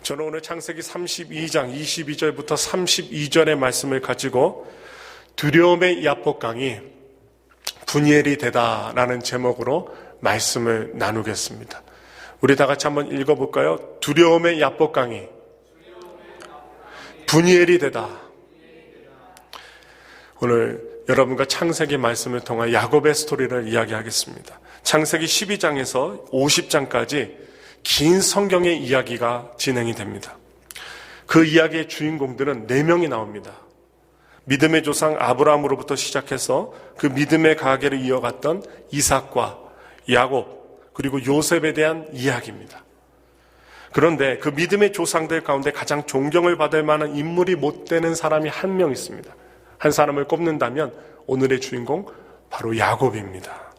저는 오늘 창세기 32장 22절부터 32절의 말씀을 가지고 두려움의 야복강이 분이엘이 되다라는 제목으로 말씀을 나누겠습니다. 우리 다 같이 한번 읽어볼까요? 두려움의 야복강이 분이엘이 되다. 오늘 여러분과 창세기 말씀을 통해 야곱의 스토리를 이야기하겠습니다. 창세기 12장에서 50장까지 긴 성경의 이야기가 진행이 됩니다. 그 이야기의 주인공들은 4명이 나옵니다. 믿음의 조상 아브라함으로부터 시작해서 그 믿음의 가계를 이어갔던 이삭과 야곱 그리고 요셉에 대한 이야기입니다. 그런데 그 믿음의 조상들 가운데 가장 존경을 받을 만한 인물이 못 되는 사람이 한 명 있습니다. 한 사람을 꼽는다면 오늘의 주인공 바로 야곱입니다.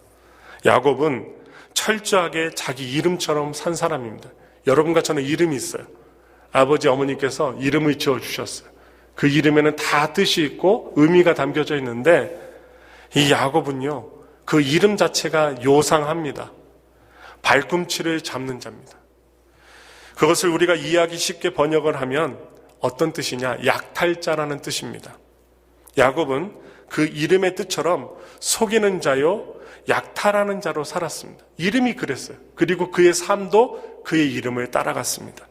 야곱은 철저하게 자기 이름처럼 산 사람입니다. 여러분과 저는 이름이 있어요. 아버지 어머니께서 이름을 지어주셨어요. 그 이름에는 다 뜻이 있고 의미가 담겨져 있는데 이 야곱은요, 그 이름 자체가 요상합니다. 발꿈치를 잡는 자입니다. 그것을 우리가 이해하기 쉽게 번역을 하면 어떤 뜻이냐? 약탈자라는 뜻입니다. 야곱은 그 이름의 뜻처럼 속이는 자요, 약탈하는 자로 살았습니다. 이름이 그랬어요. 그리고 그의 삶도 그의 이름을 따라갔습니다.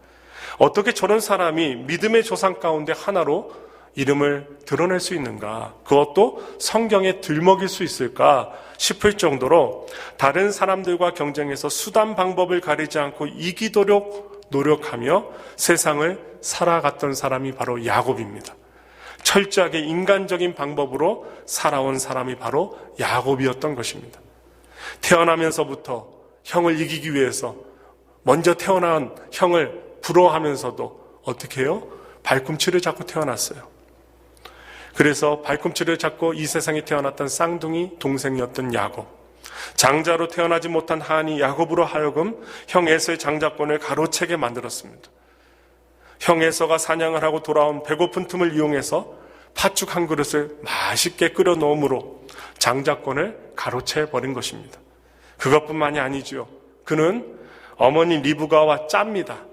어떻게 저런 사람이 믿음의 조상 가운데 하나로 이름을 드러낼 수 있는가? 그것도 성경에 들먹일 수 있을까 싶을 정도로 다른 사람들과 경쟁해서 수단 방법을 가리지 않고 이기도록 노력하며 세상을 살아갔던 사람이 바로 야곱입니다. 철저하게 인간적인 방법으로 살아온 사람이 바로 야곱이었던 것입니다. 태어나면서부터 형을 이기기 위해서 먼저 태어난 형을 부러워하면서도 어떻게 해요? 발꿈치를 잡고 태어났어요. 그래서 발꿈치를 잡고 이 세상에 태어났던 쌍둥이 동생이었던 야곱, 장자로 태어나지 못한 한이 야곱으로 하여금 형 에서의 장자권을 가로채게 만들었습니다. 형 에서가 사냥을 하고 돌아온 배고픈 틈을 이용해서 팥죽 한 그릇을 맛있게 끓여 놓음으로 장자권을 가로채 버린 것입니다. 그것뿐만이 아니죠. 그는 어머니 리브가와 짭니다.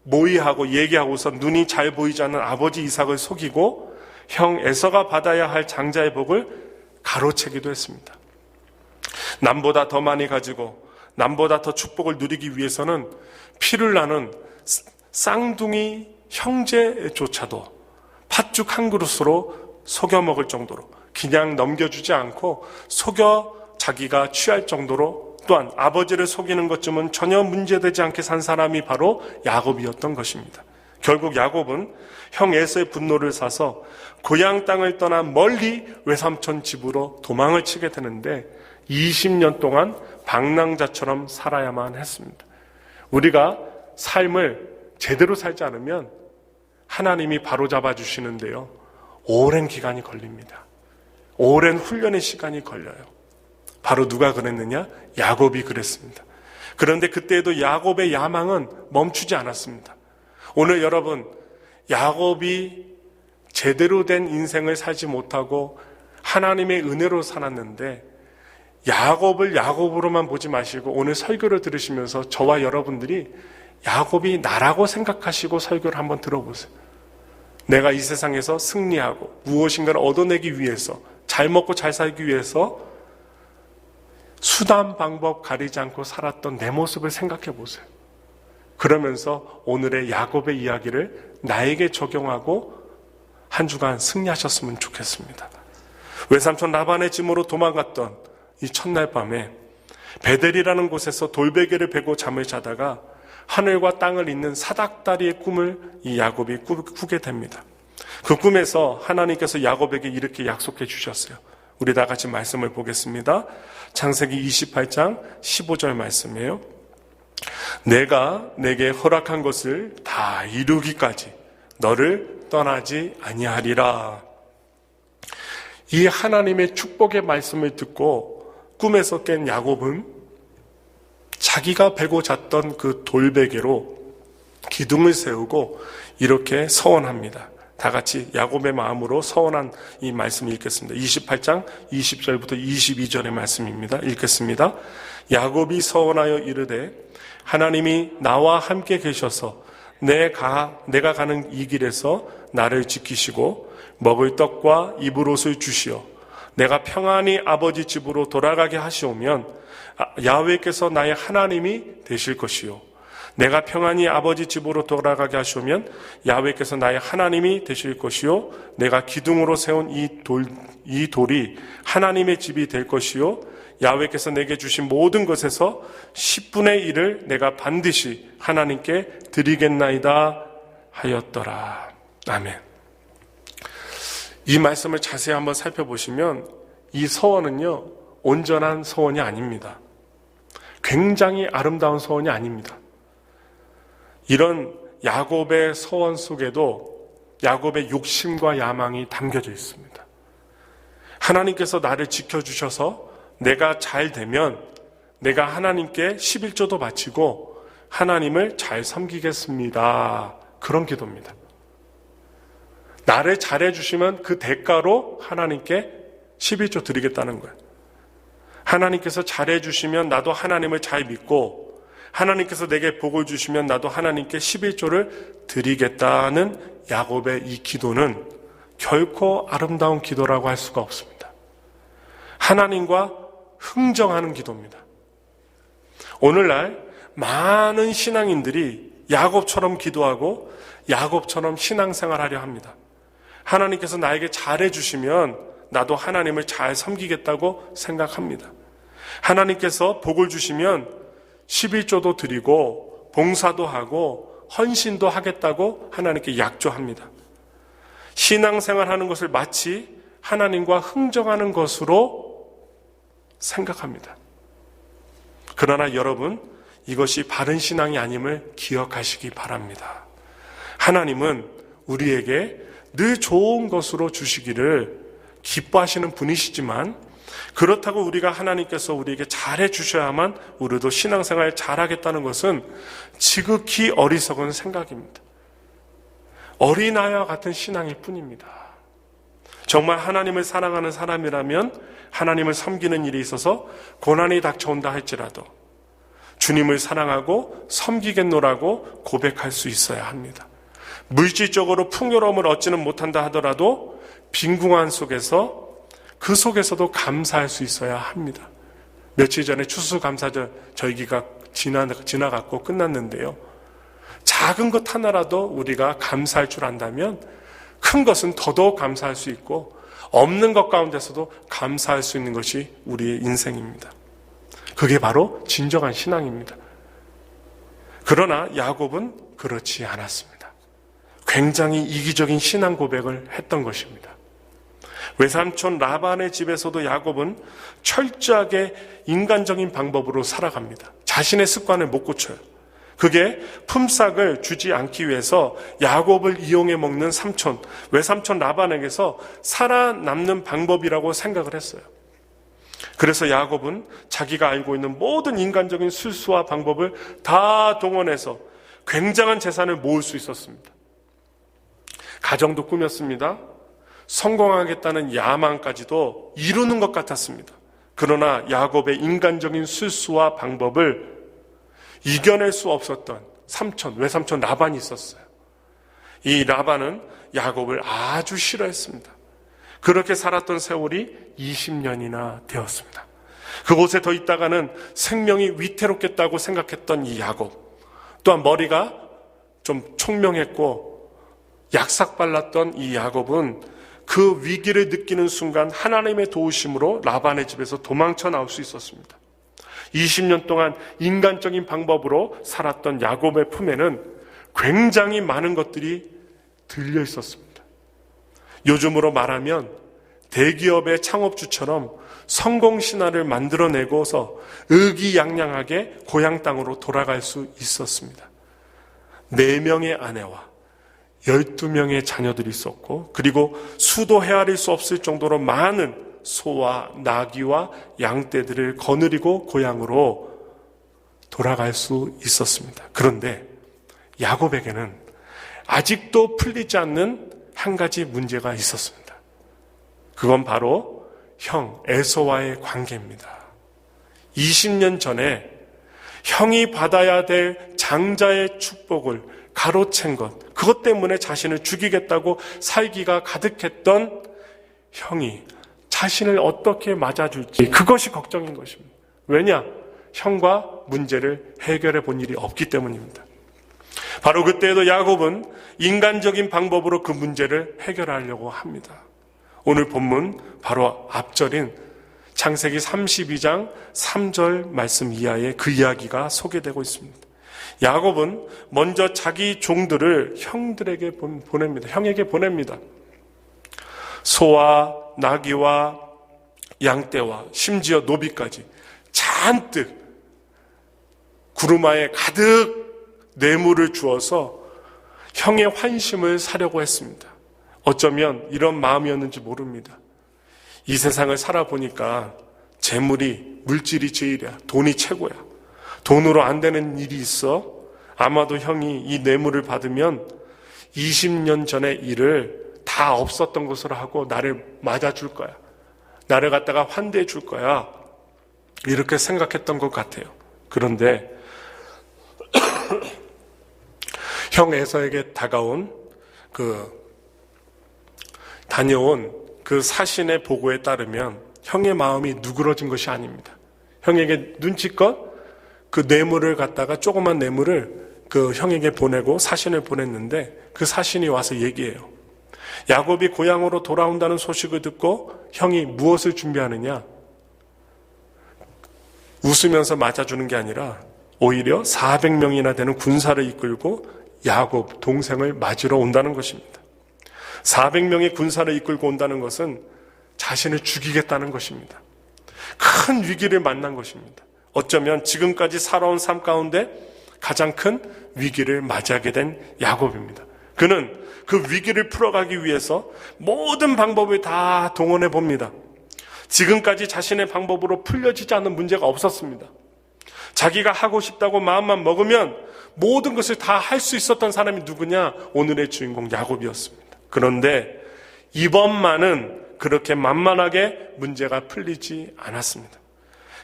모의하고 얘기하고서 눈이 잘 보이지 않는 아버지 이삭을 속이고 형 에서가 받아야 할 장자의 복을 가로채기도 했습니다. 남보다 더 많이 가지고 남보다 더 축복을 누리기 위해서는 피를 나는 쌍둥이 형제조차도 팥죽 한 그릇으로 속여 먹을 정도로 그냥 넘겨주지 않고 속여 자기가 취할 정도로 또한 아버지를 속이는 것쯤은 전혀 문제되지 않게 산 사람이 바로 야곱이었던 것입니다. 결국 야곱은 형 에서의 분노를 사서 고향 땅을 떠나 멀리 외삼촌 집으로 도망을 치게 되는데 20년 동안 방랑자처럼 살아야만 했습니다. 우리가 삶을 제대로 살지 않으면 하나님이 바로잡아 주시는데요, 오랜 기간이 걸립니다. 오랜 훈련의 시간이 걸려요. 바로 누가 그랬느냐? 야곱이 그랬습니다. 그런데 그때에도 야곱의 야망은 멈추지 않았습니다. 오늘 여러분, 야곱이 제대로 된 인생을 살지 못하고 하나님의 은혜로 살았는데 야곱을 야곱으로만 보지 마시고 오늘 설교를 들으시면서 저와 여러분들이 야곱이 나라고 생각하시고 설교를 한번 들어보세요. 내가 이 세상에서 승리하고 무엇인가를 얻어내기 위해서, 잘 먹고 잘 살기 위해서 수단 방법 가리지 않고 살았던 내 모습을 생각해 보세요. 그러면서 오늘의 야곱의 이야기를 나에게 적용하고 한 주간 승리하셨으면 좋겠습니다. 외삼촌 라반의 짐으로 도망갔던 이 첫날 밤에 베델이라는 곳에서 돌베개를 베고 잠을 자다가 하늘과 땅을 잇는 사닥다리의 꿈을 이 야곱이 꾸게 됩니다. 그 꿈에서 하나님께서 야곱에게 이렇게 약속해 주셨어요. 우리 다 같이 말씀을 보겠습니다. 창세기 28장 15절 말씀이에요. 내가 내게 허락한 것을 다 이루기까지 너를 떠나지 아니하리라. 이 하나님의 축복의 말씀을 듣고 꿈에서 깬 야곱은 자기가 베고 잤던 그 돌베개로 기둥을 세우고 이렇게 서원합니다. 다 같이 야곱의 마음으로 서원한 이 말씀을 읽겠습니다. 28장 20절부터 22절의 말씀입니다. 읽겠습니다. 야곱이 서원하여 이르되 하나님이 나와 함께 계셔서 내가 가는 이 길에서 나를 지키시고 먹을 떡과 입을 옷을 주시어 내가 평안히 아버지 집으로 돌아가게 하시오면 야훼께서 나의 하나님이 되실 것이요 내가 평안히 아버지 집으로 돌아가게 하시오면 야훼께서 나의 하나님이 되실 것이요 내가 기둥으로 세운 이 돌이 하나님의 집이 될 것이요 야훼께서 내게 주신 모든 것에서 10분의 1을 내가 반드시 하나님께 드리겠나이다 하였더라. 아멘. 이 말씀을 자세히 한번 살펴보시면 이 서원은요, 온전한 서원이 아닙니다. 굉장히 아름다운 서원이 아닙니다. 이런 야곱의 서원 속에도 야곱의 욕심과 야망이 담겨져 있습니다. 하나님께서 나를 지켜주셔서 내가 잘 되면 내가 하나님께 11조도 바치고 하나님을 잘 섬기겠습니다. 그런 기도입니다. 나를 잘해주시면 그 대가로 하나님께 11조 드리겠다는 거예요. 하나님께서 잘해주시면 나도 하나님을 잘 믿고 하나님께서 내게 복을 주시면 나도 하나님께 11조를 드리겠다는 야곱의 이 기도는 결코 아름다운 기도라고 할 수가 없습니다. 하나님과 흥정하는 기도입니다. 오늘날 많은 신앙인들이 야곱처럼 기도하고 야곱처럼 신앙생활하려 합니다. 하나님께서 나에게 잘해주시면 나도 하나님을 잘 섬기겠다고 생각합니다. 하나님께서 복을 주시면 11조도 드리고 봉사도 하고 헌신도 하겠다고 하나님께 약조합니다. 신앙생활하는 것을 마치 하나님과 흥정하는 것으로 생각합니다. 그러나 여러분, 이것이 바른 신앙이 아님을 기억하시기 바랍니다. 하나님은 우리에게 늘 좋은 것으로 주시기를 기뻐하시는 분이시지만 그렇다고 우리가 하나님께서 우리에게 잘해 주셔야만 우리도 신앙생활 잘하겠다는 것은 지극히 어리석은 생각입니다. 어린아이와 같은 신앙일 뿐입니다. 정말 하나님을 사랑하는 사람이라면 하나님을 섬기는 일이 있어서 고난이 닥쳐온다 할지라도 주님을 사랑하고 섬기겠노라고 고백할 수 있어야 합니다. 물질적으로 풍요로움을 얻지는 못한다 하더라도 빈궁한 속에서 그 속에서도 감사할 수 있어야 합니다. 며칠 전에 추수감사절 절기가 지나갔고 끝났는데요. 작은 것 하나라도 우리가 감사할 줄 안다면 큰 것은 더더욱 감사할 수 있고 없는 것 가운데서도 감사할 수 있는 것이 우리의 인생입니다. 그게 바로 진정한 신앙입니다. 그러나 야곱은 그렇지 않았습니다. 굉장히 이기적인 신앙 고백을 했던 것입니다. 외삼촌 라반의 집에서도 야곱은 철저하게 인간적인 방법으로 살아갑니다. 자신의 습관을 못 고쳐요. 그게 품삯을 주지 않기 위해서 야곱을 이용해 먹는 삼촌, 외삼촌 라반에게서 살아남는 방법이라고 생각을 했어요. 그래서 야곱은 자기가 알고 있는 모든 인간적인 술수와 방법을 다 동원해서 굉장한 재산을 모을 수 있었습니다. 가정도 꾸몄습니다. 성공하겠다는 야망까지도 이루는 것 같았습니다. 그러나 야곱의 인간적인 술수와 방법을 이겨낼 수 없었던 외삼촌 라반이 있었어요. 이 라반은 야곱을 아주 싫어했습니다. 그렇게 살았던 세월이 20년이나 되었습니다. 그곳에 더 있다가는 생명이 위태롭겠다고 생각했던 이 야곱, 또한 머리가 좀 총명했고 약삭발랐던 이 야곱은 그 위기를 느끼는 순간 하나님의 도우심으로 라반의 집에서 도망쳐 나올 수 있었습니다. 20년 동안 인간적인 방법으로 살았던 야곱의 품에는 굉장히 많은 것들이 들려 있었습니다. 요즘으로 말하면 대기업의 창업주처럼 성공신화를 만들어내고서 의기양양하게 고향 땅으로 돌아갈 수 있었습니다. 4명의 아내와 12명의 자녀들이 있었고, 그리고 수도 헤아릴 수 없을 정도로 많은 소와 나귀와 양떼들을 거느리고 고향으로 돌아갈 수 있었습니다. 그런데 야곱에게는 아직도 풀리지 않는 한 가지 문제가 있었습니다. 그건 바로 형 에서와의 관계입니다. 20년 전에 형이 받아야 될 장자의 축복을 가로챈 것, 그것 때문에 자신을 죽이겠다고 살기가 가득했던 형이 자신을 어떻게 맞아줄지, 그것이 걱정인 것입니다. 왜냐? 형과 문제를 해결해 본 일이 없기 때문입니다. 바로 그때에도 야곱은 인간적인 방법으로 그 문제를 해결하려고 합니다. 오늘 본문 바로 앞절인 창세기 32장 3절 말씀 이하에 그 이야기가 소개되고 있습니다. 야곱은 먼저 자기 종들을 형들에게 보냅니다. 형에게 보냅니다. 소와 나귀와 양떼와 심지어 노비까지 잔뜩 구루마에 가득 뇌물을 주어서 형의 환심을 사려고 했습니다. 어쩌면 이런 마음이었는지 모릅니다. 이 세상을 살아보니까 재물이, 물질이 제일이야. 돈이 최고야. 돈으로 안 되는 일이 있어? 아마도 형이 이 뇌물을 받으면 20년 전의 일을 다 없었던 것으로 하고 나를 맞아줄 거야. 나를 갖다가 환대해 줄 거야. 이렇게 생각했던 것 같아요. 그런데 형 에서에게 다녀온 그 사신의 보고에 따르면 형의 마음이 누그러진 것이 아닙니다. 형에게 눈치껏 그 뇌물을 갖다가 조그만 뇌물을 그 형에게 보내고 사신을 보냈는데 그 사신이 와서 얘기해요. 야곱이 고향으로 돌아온다는 소식을 듣고 형이 무엇을 준비하느냐? 웃으면서 맞아주는 게 아니라 오히려 400명이나 되는 군사를 이끌고 야곱 동생을 맞으러 온다는 것입니다. 400명의 군사를 이끌고 온다는 것은 자신을 죽이겠다는 것입니다. 큰 위기를 만난 것입니다. 어쩌면 지금까지 살아온 삶 가운데 가장 큰 위기를 맞이하게 된 야곱입니다. 그는 그 위기를 풀어가기 위해서 모든 방법을 다 동원해 봅니다. 지금까지 자신의 방법으로 풀려지지 않는 문제가 없었습니다. 자기가 하고 싶다고 마음만 먹으면 모든 것을 다 할 수 있었던 사람이 누구냐? 오늘의 주인공 야곱이었습니다. 그런데 이번만은 그렇게 만만하게 문제가 풀리지 않았습니다.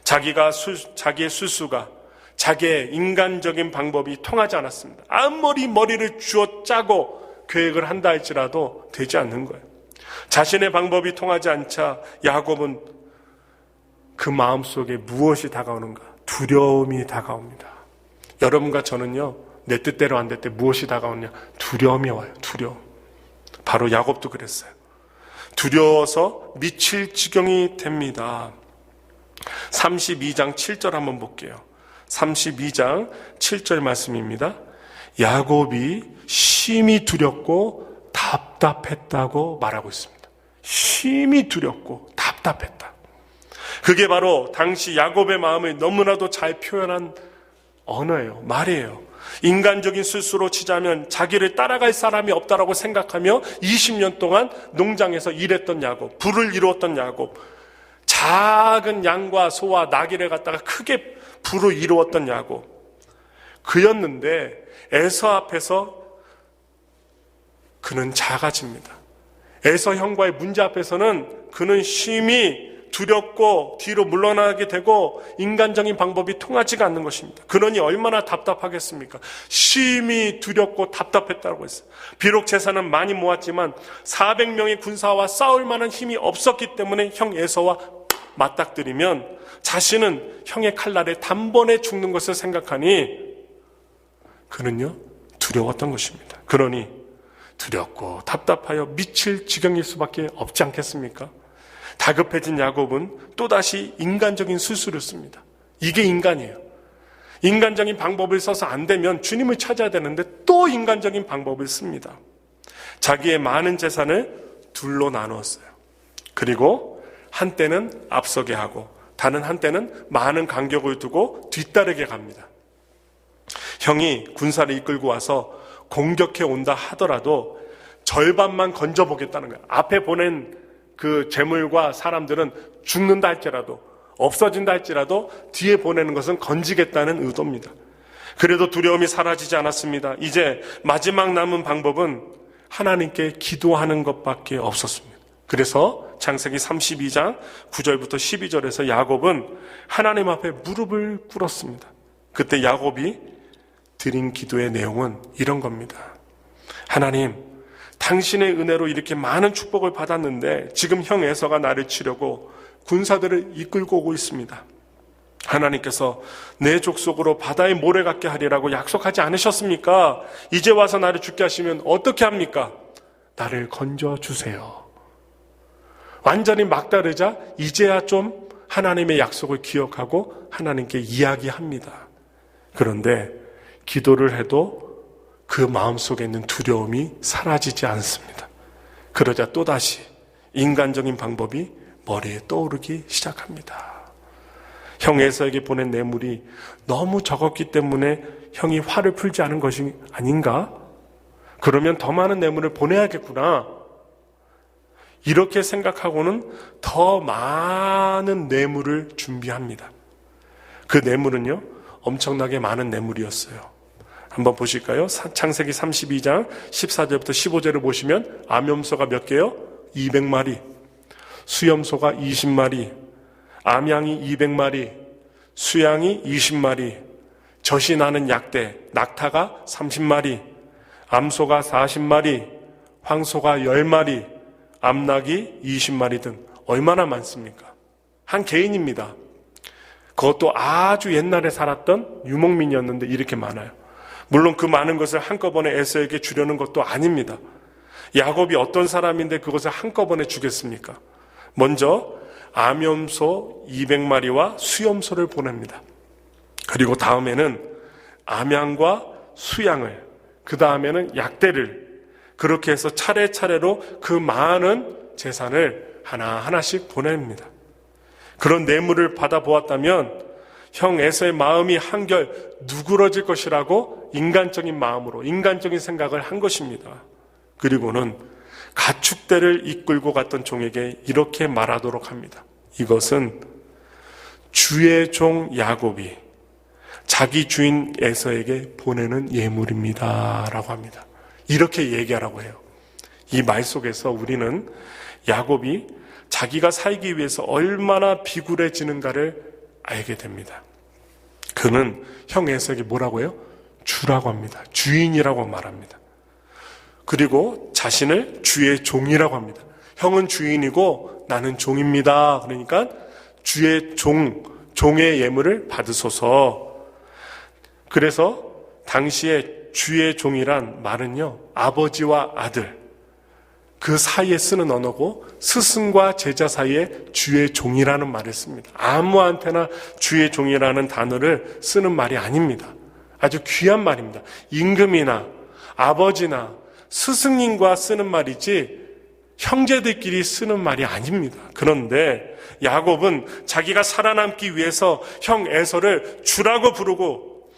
자기의 술수가 자기의 인간적인 방법이 통하지 않았습니다. 아무리 머리를 쥐어 짜고 계획을 한다 할지라도 되지 않는 거예요. 자신의 방법이 통하지 않자 야곱은 그 마음속에 무엇이 다가오는가? 두려움이 다가옵니다. 여러분과 저는요, 내 뜻대로 안 될 때 무엇이 다가오냐? 두려움이 와요. 두려움. 바로 야곱도 그랬어요. 두려워서 미칠 지경이 됩니다. 32장 7절 한번 볼게요. 32장 7절 말씀입니다. 야곱이 심히 두렵고 답답했다고 말하고 있습니다. 심히 두렵고 답답했다. 그게 바로 당시 야곱의 마음을 너무나도 잘 표현한 언어예요. 말이에요. 인간적인 술수로 치자면 자기를 따라갈 사람이 없다라고 생각하며 20년 동안 농장에서 일했던 야곱, 부를 이루었던 야곱, 작은 양과 소와 나귀를 갖다가 크게 부로 이루었던 야곱, 그였는데 에서 앞에서 그는 작아집니다. 에서 형과의 문제 앞에서는 그는 심히 두렵고 뒤로 물러나게 되고 인간적인 방법이 통하지가 않는 것입니다. 그러니 얼마나 답답하겠습니까? 심히 두렵고 답답했다고 했어요. 비록 재산은 많이 모았지만 400명의 군사와 싸울 만한 힘이 없었기 때문에 형 에서와 맞닥뜨리면 자신은 형의 칼날에 단번에 죽는 것을 생각하니 그는요 두려웠던 것입니다. 그러니 두렵고 답답하여 미칠 지경일 수밖에 없지 않겠습니까? 다급해진 야곱은 또다시 인간적인 술수를 씁니다. 이게 인간이에요. 인간적인 방법을 써서 안 되면 주님을 찾아야 되는데 또 인간적인 방법을 씁니다. 자기의 많은 재산을 둘로 나누었어요. 그리고 한때는 앞서게 하고 다른 한때는 많은 간격을 두고 뒤따르게 갑니다. 형이 군사를 이끌고 와서 공격해 온다 하더라도 절반만 건져보겠다는 거예요. 앞에 보낸 그 재물과 사람들은 죽는다 할지라도 없어진다 할지라도 뒤에 보내는 것은 건지겠다는 의도입니다. 그래도 두려움이 사라지지 않았습니다. 이제 마지막 남은 방법은 하나님께 기도하는 것밖에 없었습니다. 그래서 창세기 32장 9절부터 12절에서 야곱은 하나님 앞에 무릎을 꿇었습니다. 그때 야곱이 드린 기도의 내용은 이런 겁니다. 하나님, 당신의 은혜로 이렇게 많은 축복을 받았는데 지금 형 에서가 나를 치려고 군사들을 이끌고 오고 있습니다. 하나님께서 내 족속으로 바다의 모래 같게 하리라고 약속하지 않으셨습니까? 이제 와서 나를 죽게 하시면 어떻게 합니까? 나를 건져주세요. 완전히 막다르자 이제야 좀 하나님의 약속을 기억하고 하나님께 이야기합니다. 그런데 기도를 해도 그 마음속에 있는 두려움이 사라지지 않습니다. 그러자 또다시 인간적인 방법이 머리에 떠오르기 시작합니다. 형 에서에게 보낸 뇌물이 너무 적었기 때문에 형이 화를 풀지 않은 것이 아닌가? 그러면 더 많은 뇌물을 보내야겠구나. 이렇게 생각하고는 더 많은 뇌물을 준비합니다. 그 뇌물은요, 엄청나게 많은 뇌물이었어요. 한번 보실까요? 창세기 32장 14절부터 15절을 보시면 암염소가 몇 개요? 200마리, 수염소가 20마리, 암양이 200마리, 수양이 20마리, 젖이 나는 약대, 낙타가 30마리, 암소가 40마리, 황소가 10마리, 암낙이 20마리 등 얼마나 많습니까? 한 개인입니다. 그것도 아주 옛날에 살았던 유목민이었는데 이렇게 많아요. 물론 그 많은 것을 한꺼번에 에서에게 주려는 것도 아닙니다. 야곱이 어떤 사람인데 그것을 한꺼번에 주겠습니까? 먼저 암염소 200마리와 수염소를 보냅니다. 그리고 다음에는 암양과 수양을, 그 다음에는 약대를, 그렇게 해서 차례차례로 그 많은 재산을 하나하나씩 보냅니다. 그런 뇌물을 받아보았다면 형 에서의 마음이 한결 누그러질 것이라고 인간적인 마음으로, 인간적인 생각을 한 것입니다. 그리고는 가축대를 이끌고 갔던 종에게 이렇게 말하도록 합니다. 이것은 주의 종 야곱이 자기 주인 에서에게 보내는 예물입니다 라고 합니다. 이렇게 얘기하라고 해요. 이 말 속에서 우리는 야곱이 자기가 살기 위해서 얼마나 비굴해지는가를 알게 됩니다. 그는 형 에서에게 뭐라고 해요? 주라고 합니다. 주인이라고 말합니다. 그리고 자신을 주의 종이라고 합니다. 형은 주인이고 나는 종입니다. 그러니까 주의 종의 예물을 받으소서. 그래서 당시에 주의 종이란 말은요, 아버지와 아들, 그 사이에 쓰는 언어고 스승과 제자 사이에 주의 종이라는 말을 씁니다. 아무한테나 주의 종이라는 단어를 쓰는 말이 아닙니다. 아주 귀한 말입니다. 임금이나 아버지나 스승님과 쓰는 말이지 형제들끼리 쓰는 말이 아닙니다. 그런데 야곱은 자기가 살아남기 위해서 형 에서를 주라고 부르고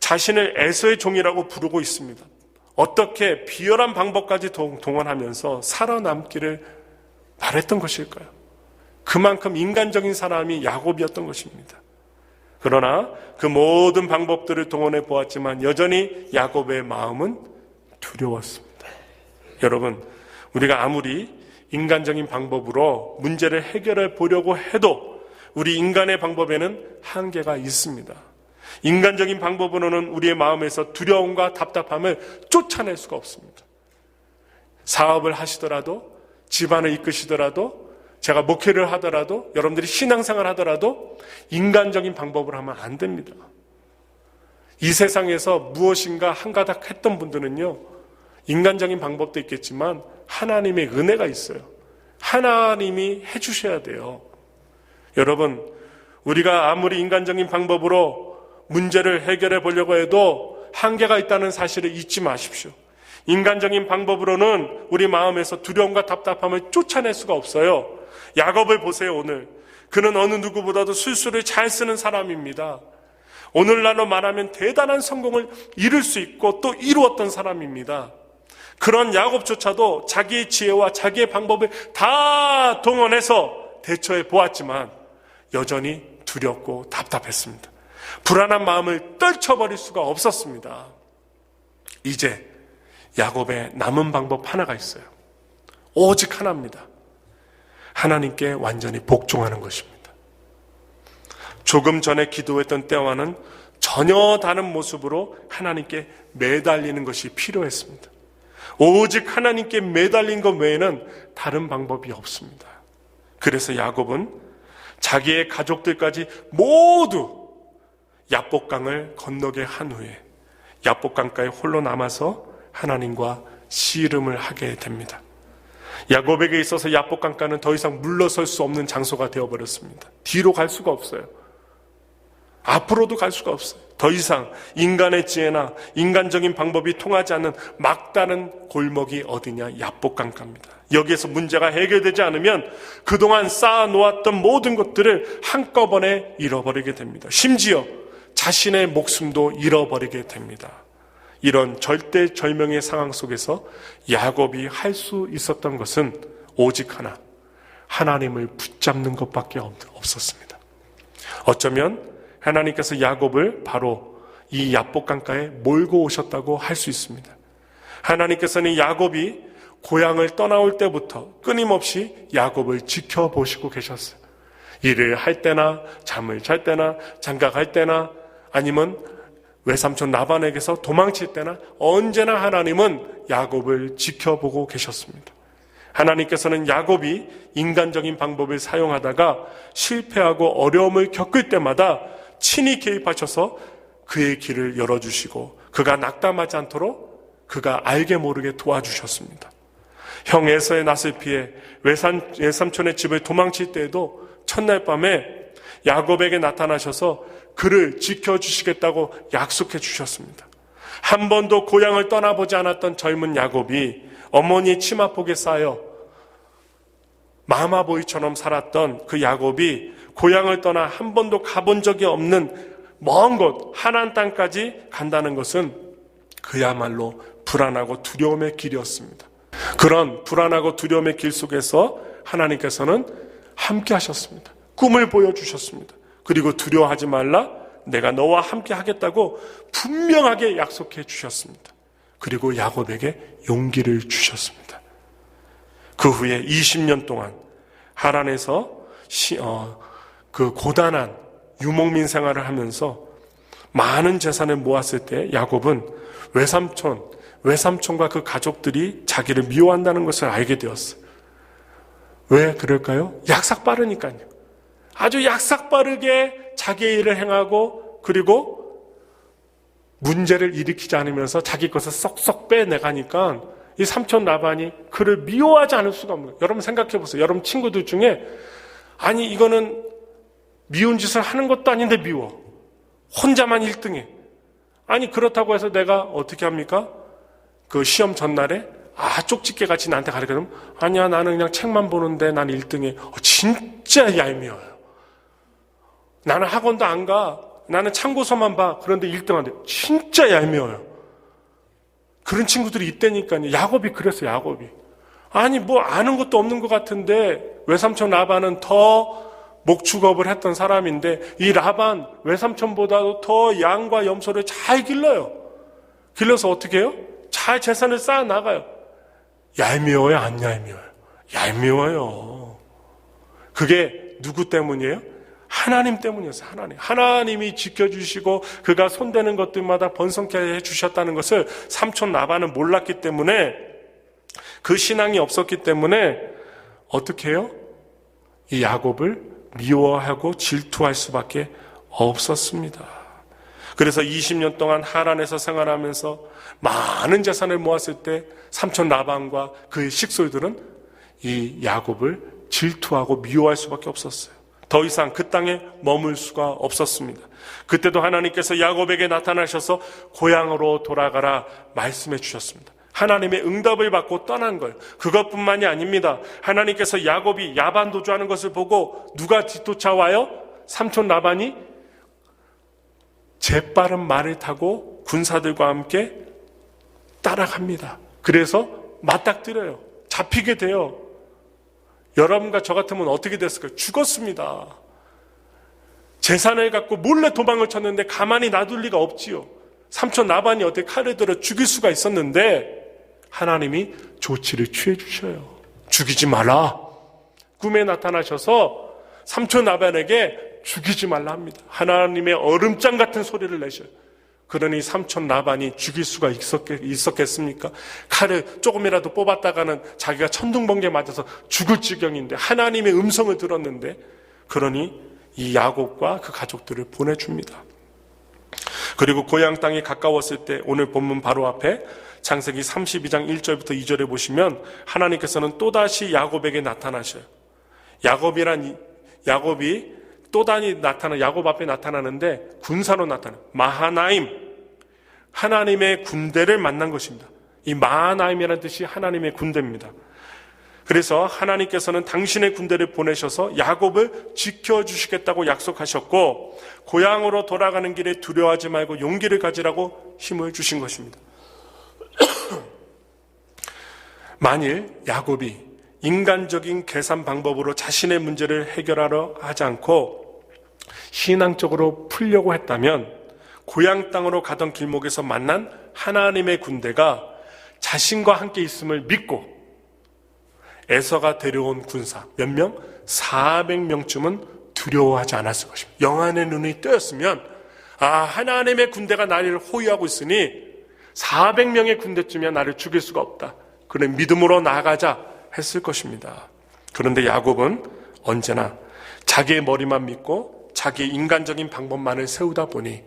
자신을 에서의 종이라고 부르고 있습니다. 어떻게 비열한 방법까지 동원하면서 살아남기를 바랬던 것일까요? 그만큼 인간적인 사람이 야곱이었던 것입니다. 그러나 그 모든 방법들을 동원해 보았지만 여전히 야곱의 마음은 두려웠습니다. 여러분, 우리가 아무리 인간적인 방법으로 문제를 해결해 보려고 해도 우리 인간의 방법에는 한계가 있습니다. 인간적인 방법으로는 우리의 마음에서 두려움과 답답함을 쫓아낼 수가 없습니다. 사업을 하시더라도, 집안을 이끄시더라도, 제가 목회를 하더라도, 여러분들이 신앙생활 하더라도 인간적인 방법으로 하면 안 됩니다. 이 세상에서 무엇인가 한가닥 했던 분들은요, 인간적인 방법도 있겠지만 하나님의 은혜가 있어요. 하나님이 해주셔야 돼요. 여러분, 우리가 아무리 인간적인 방법으로 문제를 해결해 보려고 해도 한계가 있다는 사실을 잊지 마십시오. 인간적인 방법으로는 우리 마음에서 두려움과 답답함을 쫓아낼 수가 없어요. 야곱을 보세요. 오늘 그는 어느 누구보다도 술수를 잘 쓰는 사람입니다. 오늘날로 말하면 대단한 성공을 이룰 수 있고 또 이루었던 사람입니다. 그런 야곱조차도 자기의 지혜와 자기의 방법을 다 동원해서 대처해 보았지만 여전히 두렵고 답답했습니다. 불안한 마음을 떨쳐버릴 수가 없었습니다. 이제 야곱의 남은 방법 하나가 있어요. 오직 하나입니다. 하나님께 완전히 복종하는 것입니다. 조금 전에 기도했던 때와는 전혀 다른 모습으로 하나님께 매달리는 것이 필요했습니다. 오직 하나님께 매달린 것 외에는 다른 방법이 없습니다. 그래서 야곱은 자기의 가족들까지 모두 야복강을 건너게 한 후에 야복강가에 홀로 남아서 하나님과 씨름을 하게 됩니다. 야곱에게 있어서 야복강가는 더 이상 물러설 수 없는 장소가 되어버렸습니다. 뒤로 갈 수가 없어요. 앞으로도 갈 수가 없어요. 더 이상 인간의 지혜나 인간적인 방법이 통하지 않는 막다른 골목이 어디냐? 야복강가입니다. 여기에서 문제가 해결되지 않으면 그동안 쌓아놓았던 모든 것들을 한꺼번에 잃어버리게 됩니다. 심지어 자신의 목숨도 잃어버리게 됩니다. 이런 절대절명의 상황 속에서 야곱이 할 수 있었던 것은 오직 하나, 하나님을 붙잡는 것밖에 없었습니다. 어쩌면 하나님께서 야곱을 바로 이 야복강가에 몰고 오셨다고 할 수 있습니다. 하나님께서는 야곱이 고향을 떠나올 때부터 끊임없이 야곱을 지켜보시고 계셨어요. 일을 할 때나 잠을 잘 때나 장가갈 때나 아니면 외삼촌 라반에게서 도망칠 때나 언제나 하나님은 야곱을 지켜보고 계셨습니다. 하나님께서는 야곱이 인간적인 방법을 사용하다가 실패하고 어려움을 겪을 때마다 친히 개입하셔서 그의 길을 열어주시고 그가 낙담하지 않도록 그가 알게 모르게 도와주셨습니다. 형 에서의 낯을 피해 외삼촌의 집을 도망칠 때에도 첫날 밤에 야곱에게 나타나셔서 그를 지켜주시겠다고 약속해 주셨습니다. 한 번도 고향을 떠나보지 않았던 젊은 야곱이 어머니의 치마폭에 쌓여 마마보이처럼 살았던 그 야곱이 고향을 떠나 한 번도 가본 적이 없는 먼 곳 하나안 땅까지 간다는 것은 그야말로 불안하고 두려움의 길이었습니다. 그런 불안하고 두려움의 길 속에서 하나님께서는 함께 하셨습니다. 꿈을 보여주셨습니다. 그리고 두려워하지 말라, 내가 너와 함께 하겠다고 분명하게 약속해 주셨습니다. 그리고 야곱에게 용기를 주셨습니다. 그 후에 20년 동안 하란에서 그 고단한 유목민 생활을 하면서 많은 재산을 모았을 때 야곱은 외삼촌과 그 가족들이 자기를 미워한다는 것을 알게 되었어요. 왜 그럴까요? 약삭 빠르니까요. 아주 약삭 빠르게 자기의 일을 행하고 그리고 문제를 일으키지 않으면서 자기 것을 쏙쏙 빼내가니까 이 삼촌 라반이 그를 미워하지 않을 수가 없는 거예요. 여러분 생각해 보세요. 여러분 친구들 중에 아니 이거는 미운 짓을 하는 것도 아닌데 미워. 혼자만 1등해. 아니 그렇다고 해서 내가 어떻게 합니까? 그 시험 전날에 쪽집게 같이 나한테 가르쳐주면 아니야 나는 그냥 책만 보는데 난 1등해. 진짜 얄미워요. 나는 학원도 안 가. 나는 참고서만 봐. 그런데 1등한데 진짜 얄미워요. 그런 친구들이 있다니까요. 야곱이 그랬어요. 야곱이. 아니 뭐 아는 것도 없는 것 같은데 외삼촌 라반은 더 목축업을 했던 사람인데 이 라반 외삼촌보다도 더 양과 염소를 잘 길러요. 길러서 어떻게 해요? 잘 재산을 쌓아 나가요. 얄미워요? 안 얄미워요? 얄미워요. 그게 누구 때문이에요? 하나님 때문이었어요. 하나님이 지켜주시고 그가 손대는 것들마다 번성케 해주셨다는 것을 삼촌 라반은 몰랐기 때문에 그 신앙이 없었기 때문에 어떻게 해요? 이 야곱을 미워하고 질투할 수밖에 없었습니다. 그래서 20년 동안 하란에서 생활하면서 많은 재산을 모았을 때 삼촌 라반과 그의 식솔들은 이 야곱을 질투하고 미워할 수밖에 없었어요. 더 이상 그 땅에 머물 수가 없었습니다. 그때도 하나님께서 야곱에게 나타나셔서 고향으로 돌아가라 말씀해 주셨습니다. 하나님의 응답을 받고 떠난 거예요. 그것뿐만이 아닙니다. 하나님께서 야곱이 야반도주하는 것을 보고 누가 뒤쫓아와요? 삼촌 라반이 재빠른 말을 타고 군사들과 함께 따라갑니다. 그래서 맞닥뜨려요. 잡히게 돼요. 여러분과 저 같으면 어떻게 됐을까요? 죽었습니다. 재산을 갖고 몰래 도망을 쳤는데 가만히 놔둘 리가 없지요. 삼촌 라반이 어떻게 칼을 들어 죽일 수가 있었는데 하나님이 조치를 취해 주셔요. 죽이지 마라. 꿈에 나타나셔서 삼촌 라반에게 죽이지 말라 합니다. 하나님의 얼음장 같은 소리를 내셔요. 그러니 삼촌 라반이 죽일 수가 있었겠습니까? 칼을 조금이라도 뽑았다가는 자기가 천둥번개 맞아서 죽을 지경인데 하나님의 음성을 들었는데, 그러니 이 야곱과 그 가족들을 보내줍니다. 그리고 고향 땅이 가까웠을 때 오늘 본문 바로 앞에 창세기 32장 1절부터 2절에 보시면 하나님께서는 또다시 야곱에게 나타나셔요. 야곱이 또다시 야곱 앞에 나타나는데 군사로 나타나요. 마하나임, 하나님의 군대를 만난 것입니다. 이 마하나임이라는 뜻이 하나님의 군대입니다. 그래서 하나님께서는 당신의 군대를 보내셔서 야곱을 지켜주시겠다고 약속하셨고, 고향으로 돌아가는 길에 두려워하지 말고 용기를 가지라고 힘을 주신 것입니다. 만일 야곱이 인간적인 계산 방법으로 자신의 문제를 해결하려 하지 않고 신앙적으로 풀려고 했다면, 고향 땅으로 가던 길목에서 만난 하나님의 군대가 자신과 함께 있음을 믿고 에서가 데려온 군사 몇 명? 400명쯤은 두려워하지 않았을 것입니다. 영안의 눈이 뜨였으면, 하나님의 군대가 나를 호위하고 있으니 400명의 군대쯤이야 나를 죽일 수가 없다, 그래 믿음으로 나아가자 했을 것입니다. 그런데 야곱은 언제나 자기의 머리만 믿고 자기의 인간적인 방법만을 세우다 보니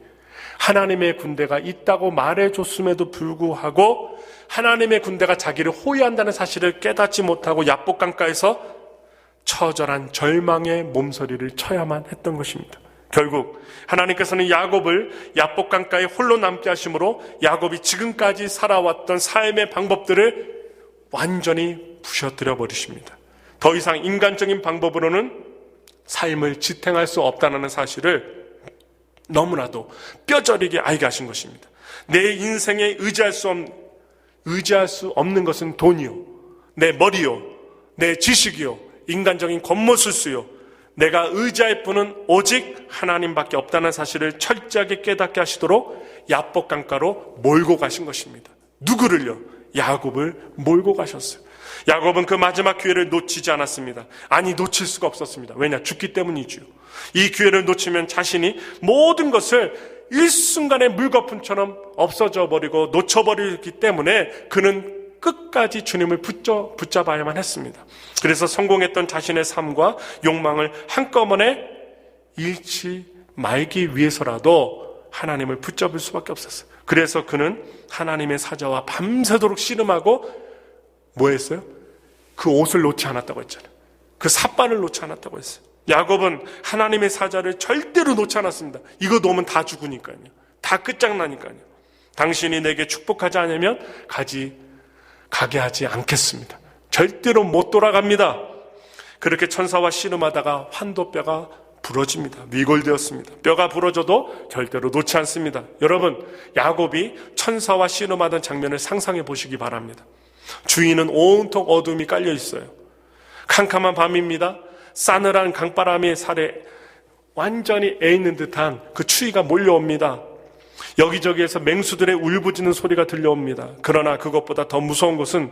하나님의 군대가 있다고 말해줬음에도 불구하고 하나님의 군대가 자기를 호위한다는 사실을 깨닫지 못하고 야복강가에서 처절한 절망의 몸서리를 쳐야만 했던 것입니다. 결국 하나님께서는 야곱을 야복강가에 홀로 남게 하심으로 야곱이 지금까지 살아왔던 삶의 방법들을 완전히 부셔뜨려 버리십니다. 더 이상 인간적인 방법으로는 삶을 지탱할 수 없다는 사실을 너무나도 뼈저리게 알게 하신 것입니다. 내 인생에 의지할 수 없는 것은 돈이요, 내 머리요, 내 지식이요, 인간적인 겉모술수요, 내가 의지할 분은 오직 하나님밖에 없다는 사실을 철저하게 깨닫게 하시도록 야복강가로 몰고 가신 것입니다. 누구를요? 야곱을 몰고 가셨어요. 야곱은 그 마지막 기회를 놓치지 않았습니다. 아니, 놓칠 수가 없었습니다. 왜냐? 죽기 때문이지요. 이 기회를 놓치면 자신이 모든 것을 일순간에 물거품처럼 없어져 버리고 놓쳐버리기 때문에 그는 끝까지 주님을 붙잡아야만 했습니다. 그래서 성공했던 자신의 삶과 욕망을 한꺼번에 잃지 말기 위해서라도 하나님을 붙잡을 수밖에 없었어요. 그래서 그는 하나님의 사자와 밤새도록 씨름하고 뭐 했어요? 그 옷을 놓지 않았다고 했잖아요. 그 삿발을 놓지 않았다고 했어요. 야곱은 하나님의 사자를 절대로 놓지 않았습니다. 이거 놓으면 다 죽으니까요. 다 끝장나니까요. 당신이 내게 축복하지 않으면 가게 하지 않겠습니다. 절대로 못 돌아갑니다. 그렇게 천사와 씨름하다가 환도뼈가 부러집니다. 위골되었습니다. 뼈가 부러져도 절대로 놓지 않습니다. 여러분, 야곱이 천사와 씨름하던 장면을 상상해 보시기 바랍니다. 주위는 온통 어둠이 깔려 있어요. 캄캄한 밤입니다. 싸늘한 강바람이 살에 완전히 애있는 듯한 그 추위가 몰려옵니다. 여기저기에서 맹수들의 울부짖는 소리가 들려옵니다. 그러나 그것보다 더 무서운 것은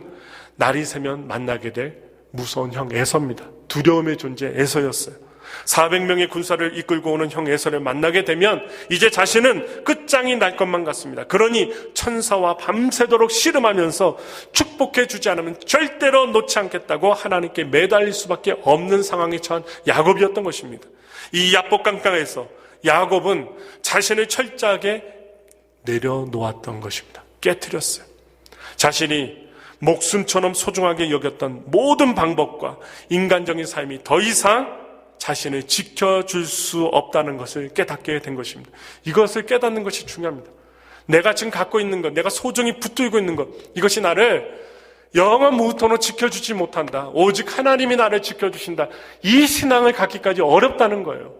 날이 새면 만나게 될 무서운 형 에서입니다. 두려움의 존재 에서였어요. 400명의 군사를 이끌고 오는 형 에서를 만나게 되면 이제 자신은 끝장이 날 것만 같습니다. 그러니 천사와 밤새도록 씨름하면서 축복해 주지 않으면 절대로 놓지 않겠다고 하나님께 매달릴 수밖에 없는 상황에 처한 야곱이었던 것입니다. 이 야복강가에서 야곱은 자신을 철저하게 내려놓았던 것입니다. 깨트렸어요. 자신이 목숨처럼 소중하게 여겼던 모든 방법과 인간적인 삶이 더 이상 자신을 지켜줄 수 없다는 것을 깨닫게 된 것입니다. 이것을 깨닫는 것이 중요합니다. 내가 지금 갖고 있는 것, 내가 소중히 붙들고 있는 것, 이것이 나를 영원 무후토록 지켜주지 못한다. 오직 하나님이 나를 지켜주신다. 이 신앙을 갖기까지 어렵다는 거예요.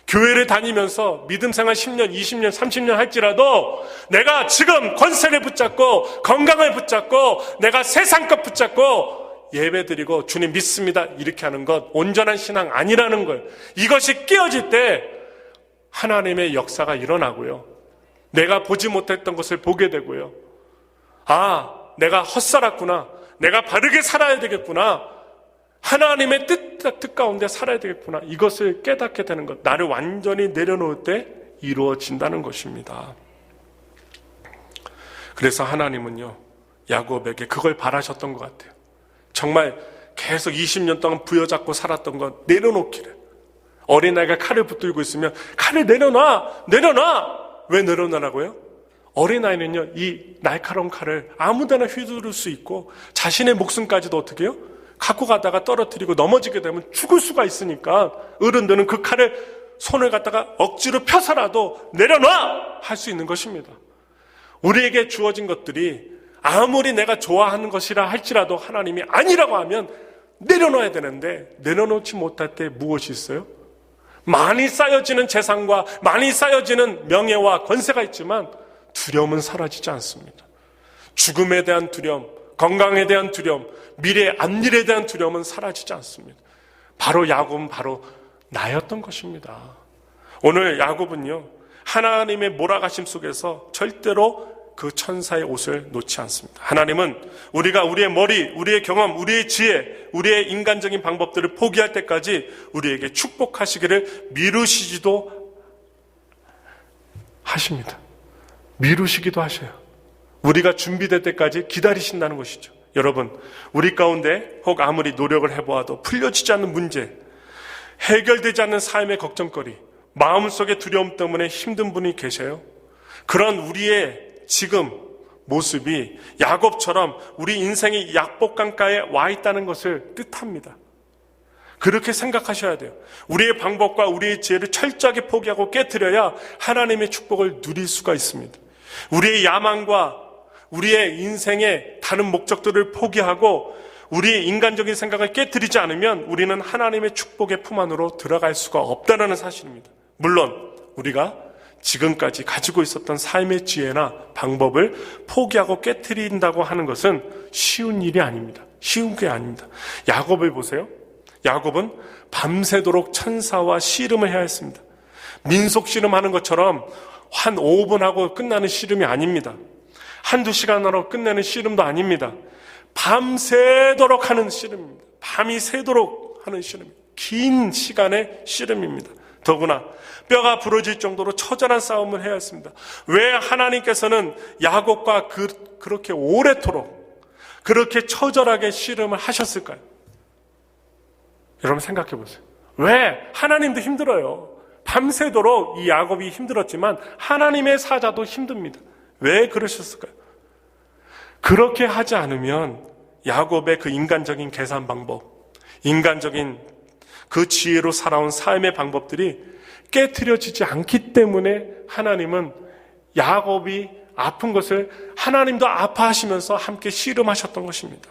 교회를 다니면서 믿음 생활 10년, 20년, 30년 할지라도 내가 지금 권세를 붙잡고 건강을 붙잡고 내가 세상 것 붙잡고 예배드리고 주님 믿습니다 이렇게 하는 것 온전한 신앙 아니라는 걸, 이것이 깨어질 때 하나님의 역사가 일어나고요, 내가 보지 못했던 것을 보게 되고요, 내가 헛살았구나, 내가 바르게 살아야 되겠구나, 하나님의 뜻 가운데 살아야 되겠구나, 이것을 깨닫게 되는 것, 나를 완전히 내려놓을 때 이루어진다는 것입니다. 그래서 하나님은요, 야곱에게 그걸 바라셨던 것 같아요. 정말 계속 20년 동안 부여잡고 살았던 것 내려놓기를. 어린아이가 칼을 붙들고 있으면 칼을 내려놔! 왜 내려놔라고요? 어린아이는요, 이 날카로운 칼을 아무데나 휘두를 수 있고 자신의 목숨까지도 어떻게 해요? 갖고 가다가 떨어뜨리고 넘어지게 되면 죽을 수가 있으니까 어른들은 그 칼을 손을 갖다가 억지로 펴서라도 내려놔! 할 수 있는 것입니다. 우리에게 주어진 것들이 아무리 내가 좋아하는 것이라 할지라도 하나님이 아니라고 하면 내려놔야 되는데 내려놓지 못할 때 무엇이 있어요? 많이 쌓여지는 재산과 많이 쌓여지는 명예와 권세가 있지만 두려움은 사라지지 않습니다. 죽음에 대한 두려움, 건강에 대한 두려움, 미래의 앞일에 대한 두려움은 사라지지 않습니다. 바로 야곱은 바로 나였던 것입니다. 오늘 야곱은요, 하나님의 몰아가심 속에서 절대로 그 천사의 옷을 놓지 않습니다. 하나님은 우리가 우리의 머리, 우리의 경험, 우리의 지혜, 우리의 인간적인 방법들을 포기할 때까지 우리에게 축복하시기를 미루시지도 하십니다. 미루시기도 하셔요. 우리가 준비될 때까지 기다리신다는 것이죠. 여러분, 우리 가운데 혹 아무리 노력을 해보아도 풀려지지 않는 문제, 해결되지 않는 삶의 걱정거리, 마음속의 두려움 때문에 힘든 분이 계세요. 그런 우리의 지금 모습이 야곱처럼 우리 인생의 약복강가에 와 있다는 것을 뜻합니다. 그렇게 생각하셔야 돼요. 우리의 방법과 우리의 지혜를 철저하게 포기하고 깨트려야 하나님의 축복을 누릴 수가 있습니다. 우리의 야망과 우리의 인생의 다른 목적들을 포기하고 우리의 인간적인 생각을 깨트리지 않으면 우리는 하나님의 축복의 품 안으로 들어갈 수가 없다는 사실입니다. 물론 우리가 지금까지 가지고 있었던 삶의 지혜나 방법을 포기하고 깨트린다고 하는 것은 쉬운 일이 아닙니다. 쉬운 게 아닙니다. 야곱을 보세요. 야곱은 밤새도록 천사와 씨름을 해야 했습니다. 민속 씨름하는 것처럼 한 5분 하고 끝나는 씨름이 아닙니다. 한두 시간 하고 끝내는 씨름도 아닙니다. 밤새도록 하는 씨름입니다. 밤이 새도록 하는 씨름, 긴 시간의 씨름입니다. 더구나 뼈가 부러질 정도로 처절한 싸움을 해야 했습니다. 왜 하나님께서는 야곱과 그렇게 오래도록 그렇게 처절하게 씨름을 하셨을까요? 여러분 생각해 보세요. 왜? 하나님도 힘들어요. 밤새도록 이 야곱이 힘들었지만 하나님의 사자도 힘듭니다. 왜 그러셨을까요? 그렇게 하지 않으면 야곱의 그 인간적인 계산 방법, 인간적인 그 지혜로 살아온 삶의 방법들이 깨트려지지 않기 때문에 하나님은 야곱이 아픈 것을 하나님도 아파하시면서 함께 씨름하셨던 것입니다.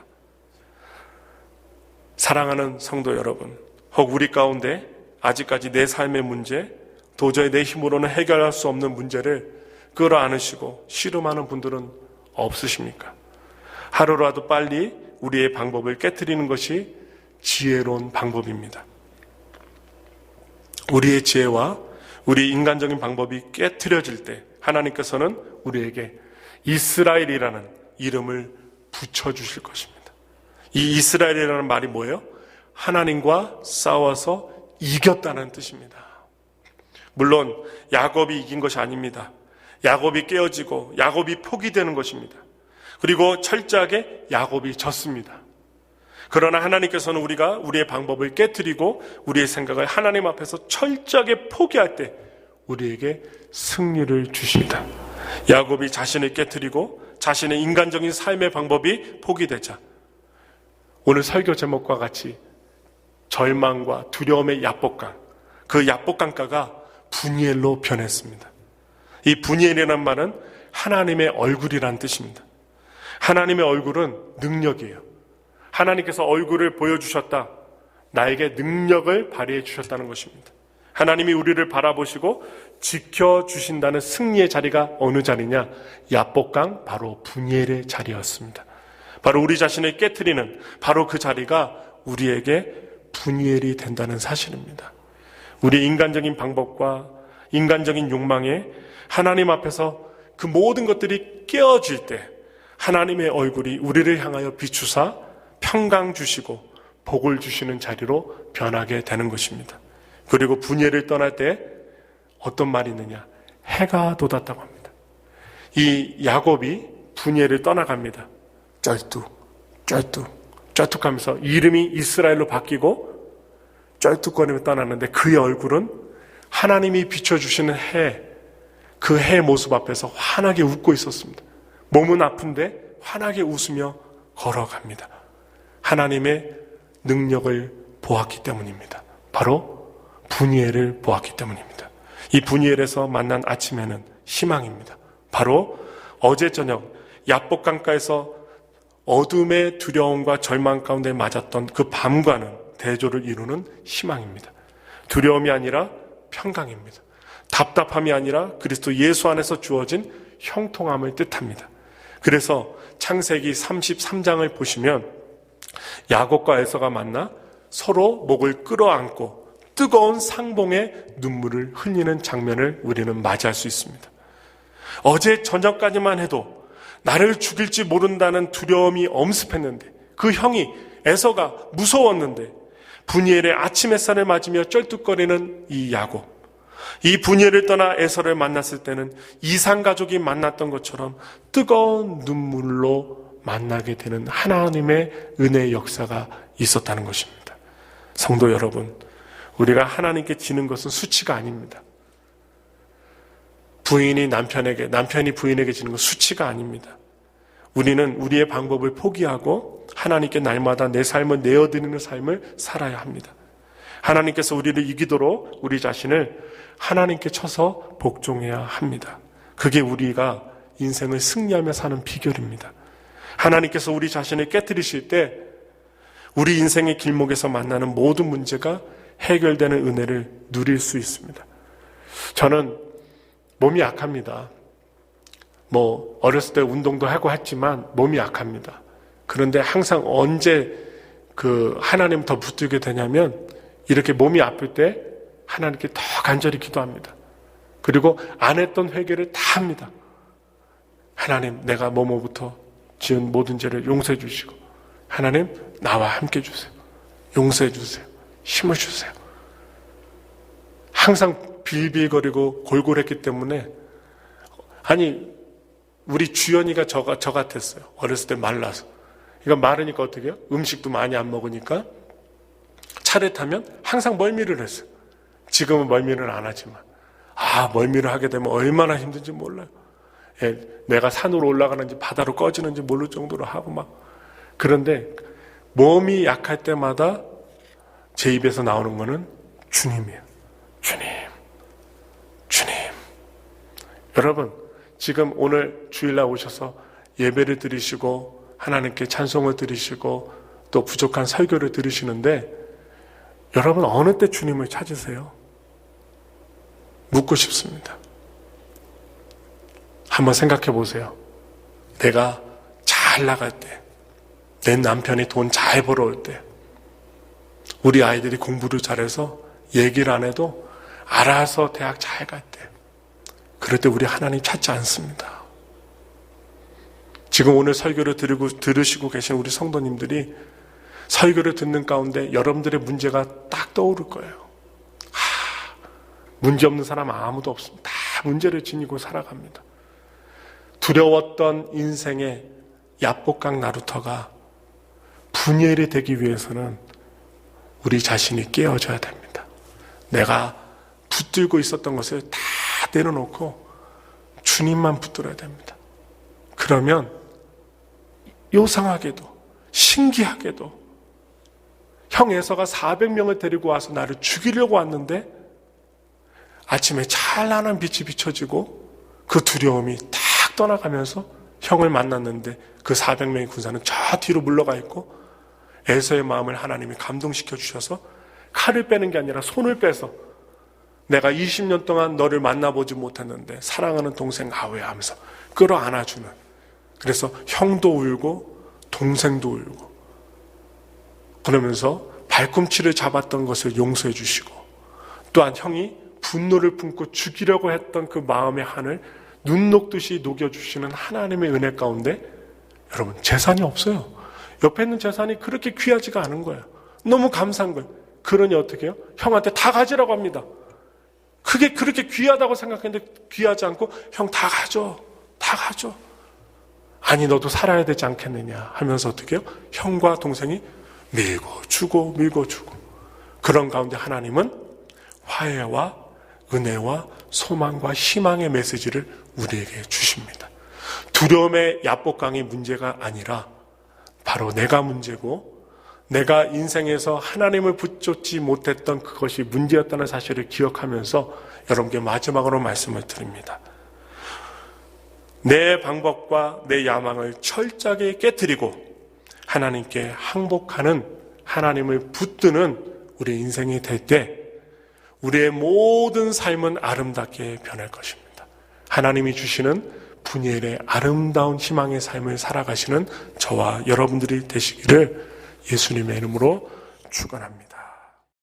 사랑하는 성도 여러분, 혹 우리 가운데 아직까지 내 삶의 문제, 도저히 내 힘으로는 해결할 수 없는 문제를 끌어안으시고 씨름하는 분들은 없으십니까? 하루라도 빨리 우리의 방법을 깨트리는 것이 지혜로운 방법입니다. 우리의 지혜와 우리 인간적인 방법이 깨트려질 때 하나님께서는 우리에게 이스라엘이라는 이름을 붙여주실 것입니다. 이 이스라엘이라는 말이 뭐예요? 하나님과 싸워서 이겼다는 뜻입니다. 물론 야곱이 이긴 것이 아닙니다. 야곱이 깨어지고 야곱이 포기되는 것입니다. 그리고 철저하게 야곱이 졌습니다. 그러나 하나님께서는 우리가 우리의 방법을 깨트리고 우리의 생각을 하나님 앞에서 철저하게 포기할 때 우리에게 승리를 주십니다. 야곱이 자신을 깨트리고 자신의 인간적인 삶의 방법이 포기되자 오늘 설교 제목과 같이 절망과 두려움의 야복강, 그 야복강가가 분이엘로 변했습니다. 이 분이엘이라는 말은 하나님의 얼굴이라는 뜻입니다. 하나님의 얼굴은 능력이에요. 하나님께서 얼굴을 보여주셨다. 나에게 능력을 발휘해 주셨다는 것입니다. 하나님이 우리를 바라보시고 지켜주신다는 승리의 자리가 어느 자리냐? 야복강, 바로 분이엘의 자리였습니다. 바로 우리 자신을 깨트리는 바로 그 자리가 우리에게 분이엘이 된다는 사실입니다. 우리 인간적인 방법과 인간적인 욕망에 하나님 앞에서 그 모든 것들이 깨어질 때 하나님의 얼굴이 우리를 향하여 비추사 평강 주시고 복을 주시는 자리로 변하게 되는 것입니다. 그리고 분이엘을 떠날 때 어떤 말이 있느냐? 해가 돋았다고 합니다. 이 야곱이 분이엘을 떠나갑니다. 쩔뚝하면서 이름이 이스라엘로 바뀌고 쩔뚝거리며 떠났는데 그의 얼굴은 하나님이 비춰주시는 그 해 모습 앞에서 환하게 웃고 있었습니다. 몸은 아픈데 환하게 웃으며 걸어갑니다. 하나님의 능력을 보았기 때문입니다. 바로 분이엘을 보았기 때문입니다. 이 분이엘에서 만난 아침에는 희망입니다. 바로 어제 저녁 야복강가에서 어둠의 두려움과 절망 가운데 맞았던 그 밤과는 대조를 이루는 희망입니다. 두려움이 아니라 평강입니다. 답답함이 아니라 그리스도 예수 안에서 주어진 형통함을 뜻합니다. 그래서 창세기 33장을 보시면 야곱과 에서가 만나 서로 목을 끌어안고 뜨거운 상봉의 눈물을 흘리는 장면을 우리는 맞이할 수 있습니다. 어제 저녁까지만 해도 나를 죽일지 모른다는 두려움이 엄습했는데 그 형이 에서가 무서웠는데 분이엘의 아침 햇살을 맞으며 쩔뚝거리는 이 야곱, 이 분이엘을 떠나 에서를 만났을 때는 이상가족이 만났던 것처럼 뜨거운 눈물로 만나게 되는 하나님의 은혜의 역사가 있었다는 것입니다. 성도 여러분, 우리가 하나님께 지는 것은 수치가 아닙니다. 부인이 남편에게, 남편이 부인에게 지는 건 수치가 아닙니다. 우리는 우리의 방법을 포기하고 하나님께 날마다 내 삶을 내어드리는 삶을 살아야 합니다. 하나님께서 우리를 이기도록 우리 자신을 하나님께 쳐서 복종해야 합니다. 그게 우리가 인생을 승리하며 사는 비결입니다. 하나님께서 우리 자신을 깨뜨리실 때 우리 인생의 길목에서 만나는 모든 문제가 해결되는 은혜를 누릴 수 있습니다. 저는 몸이 약합니다. 어렸을 때 운동도 하고 했지만 몸이 약합니다. 그런데 항상 언제 하나님 더 붙들게 되냐면 이렇게 몸이 아플 때 하나님께 더 간절히 기도합니다. 그리고 안 했던 회개를 다 합니다. 하나님, 내가 뭐부터 지은 모든 죄를 용서해 주시고 하나님, 나와 함께 해 주세요. 용서해 주세요. 힘을 주세요. 항상 빌빌거리고 골골했기 때문에 우리 주연이가 저 같았어요. 어렸을 때 말라서. 그러니까 마르니까 어떻게 해요? 음식도 많이 안 먹으니까 차를 타면 항상 멀미를 했어요. 지금은 멀미를 안 하지만 멀미를 하게 되면 얼마나 힘든지 몰라요. 내가 산으로 올라가는지 바다로 꺼지는지 모를 정도로 하고 그런데 몸이 약할 때마다 제 입에서 나오는 거는 주님이에요. 주님. 여러분, 지금 오늘 주일날 오셔서 예배를 드리시고 하나님께 찬송을 드리시고 또 부족한 설교를 들으시는데 여러분 어느 때 주님을 찾으세요? 묻고 싶습니다. 한번 생각해 보세요. 내가 잘 나갈 때, 내 남편이 돈 잘 벌어올 때, 우리 아이들이 공부를 잘해서 얘기를 안 해도 알아서 대학 잘 갈 때, 그럴 때 우리 하나님 찾지 않습니다. 지금 오늘 설교를 들으시고 계신 우리 성도님들이 설교를 듣는 가운데 여러분들의 문제가 딱 떠오를 거예요. 문제 없는 사람 아무도 없습니다. 다 문제를 지니고 살아갑니다. 두려웠던 인생의 야복강 나루터가 분이엘이 되기 위해서는 우리 자신이 깨어져야 됩니다. 내가 붙들고 있었던 것을 다 내려놓고 주님만 붙들어야 됩니다. 그러면 요상하게도 신기하게도 형 에서가 400명을 데리고 와서 나를 죽이려고 왔는데 아침에 찬란한 빛이 비춰지고 그 두려움이 탁 떠나가면서 형을 만났는데 그 400명의 군사는 저 뒤로 물러가 있고 에서의 마음을 하나님이 감동시켜 주셔서 칼을 빼는 게 아니라 손을 빼서 내가 20년 동안 너를 만나보지 못했는데 사랑하는 동생 아우야 하면서 끌어안아주는, 그래서 형도 울고 동생도 울고 그러면서 발꿈치를 잡았던 것을 용서해 주시고 또한 형이 분노를 품고 죽이려고 했던 그 마음의 한을 눈 녹듯이 녹여주시는 하나님의 은혜 가운데 여러분 재산이 없어요. 옆에 있는 재산이 그렇게 귀하지가 않은 거예요. 너무 감사한 거예요. 그러니 어떻게 해요? 형한테 다 가지라고 합니다. 그게 그렇게 귀하다고 생각했는데 귀하지 않고 형 다 가져. 다 가져. 아니 너도 살아야 되지 않겠느냐 하면서 어떻게 해요? 형과 동생이 밀고 주고 밀고 주고, 그런 가운데 하나님은 화해와 은혜와 소망과 희망의 메시지를 우리에게 주십니다. 두려움의 야복강이 문제가 아니라 바로 내가 문제고, 내가 인생에서 하나님을 붙잡지 못했던 그것이 문제였다는 사실을 기억하면서 여러분께 마지막으로 말씀을 드립니다. 내 방법과 내 야망을 철저하게 깨뜨리고 하나님께 항복하는, 하나님을 붙드는 우리 인생이 될 때 우리의 모든 삶은 아름답게 변할 것입니다. 하나님이 주시는 분이엘의 아름다운 희망의 삶을 살아가시는 저와 여러분들이 되시기를 예수님의 이름으로 축원합니다.